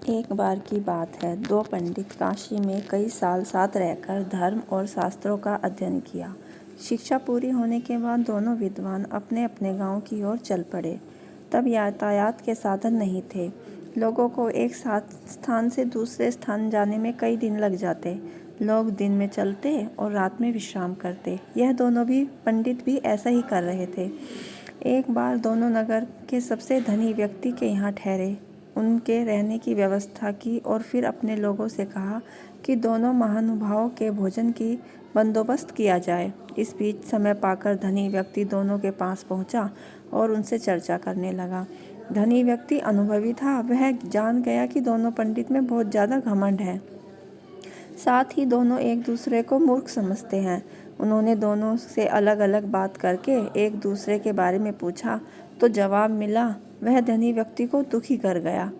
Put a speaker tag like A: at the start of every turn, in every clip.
A: एक बार की बात है, दो पंडित काशी में कई साल साथ रहकर धर्म और शास्त्रों का अध्ययन किया। शिक्षा पूरी होने के बाद दोनों विद्वान अपने अपने गांव की ओर चल पड़े। तब यातायात के साधन नहीं थे। लोगों को एक स्थान से दूसरे स्थान जाने में कई दिन लग जाते। लोग दिन में चलते और रात में विश्राम करते। यह दोनों भी पंडित भी ऐसा ही कर रहे थे। एक बार दोनों नगर के सबसे धनी व्यक्ति के यहाँ ठहरे, उनके रहने की व्यवस्था की और फिर अपने लोगों से कहा कि दोनों महानुभावों के भोजन की बंदोबस्त किया जाए। इस बीच समय पाकर धनी व्यक्ति दोनों के पास पहुंचा और उनसे चर्चा करने लगा। धनी व्यक्ति अनुभवी था, वह जान गया कि दोनों पंडित में बहुत ज़्यादा घमंड है, साथ ही दोनों एक दूसरे को मूर्ख समझते हैं। उन्होंने दोनों से अलग अलग बात करके एक दूसरे के बारे में पूछा तो जवाब मिला, वह धनी व्यक्ति को दुखी कर गया।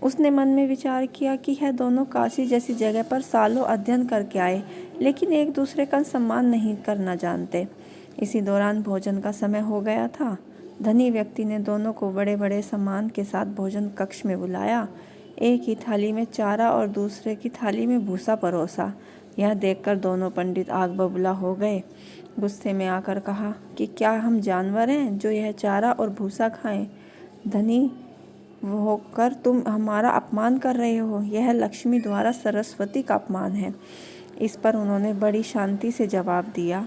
A: उसने मन में विचार किया कि यह दोनों काशी जैसी जगह पर सालों अध्ययन करके आए, लेकिन एक दूसरे का सम्मान नहीं करना जानते। इसी दौरान भोजन का समय हो गया था। धनी व्यक्ति ने दोनों को बड़े बड़े सम्मान के साथ भोजन कक्ष में बुलाया। एक ही थाली में चारा और दूसरे की थाली में भूसा परोसा। यह देखकर दोनों पंडित आग बबूला हो गए। गुस्से में आकर कहा कि क्या हम जानवर हैं जो यह चारा और भूसा खाएं? धनी होकर तुम हमारा अपमान कर रहे हो। यह लक्ष्मी द्वारा सरस्वती का अपमान है। इस पर उन्होंने बड़ी शांति से जवाब दिया,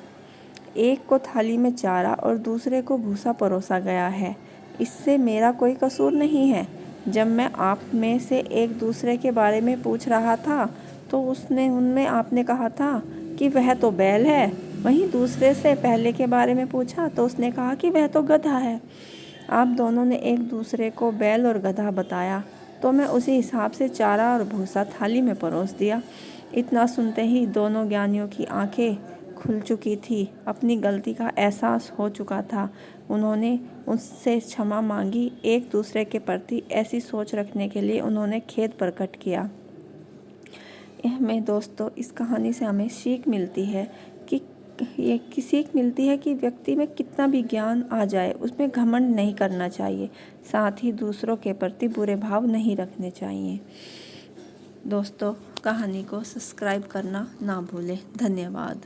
A: एक को थाली में चारा और दूसरे को भूसा परोसा गया है, इससे मेरा कोई कसूर नहीं है। जब मैं आप में से एक दूसरे के बारे में पूछ रहा था तो उनमें आपने कहा था कि वह तो बैल है, वहीं दूसरे से पहले के बारे में पूछा तो उसने कहा कि वह तो गधा है। आप दोनों ने एक दूसरे को बैल और गधा बताया तो मैं उसी हिसाब से चारा और भूसा थाली में परोस दिया। इतना सुनते ही दोनों ज्ञानियों की आंखें खुल चुकी थी, अपनी गलती का एहसास हो चुका था। उन्होंने उससे क्षमा मांगी। एक दूसरे के प्रति ऐसी सोच रखने के लिए उन्होंने खेद प्रकट किया। दोस्तों, इस कहानी से हमें सीख मिलती है कि व्यक्ति में कितना भी ज्ञान आ जाए उसमें घमंड नहीं करना चाहिए, साथ ही दूसरों के प्रति बुरे भाव नहीं रखने चाहिए। दोस्तों, कहानी को सब्सक्राइब करना ना भूलें। धन्यवाद।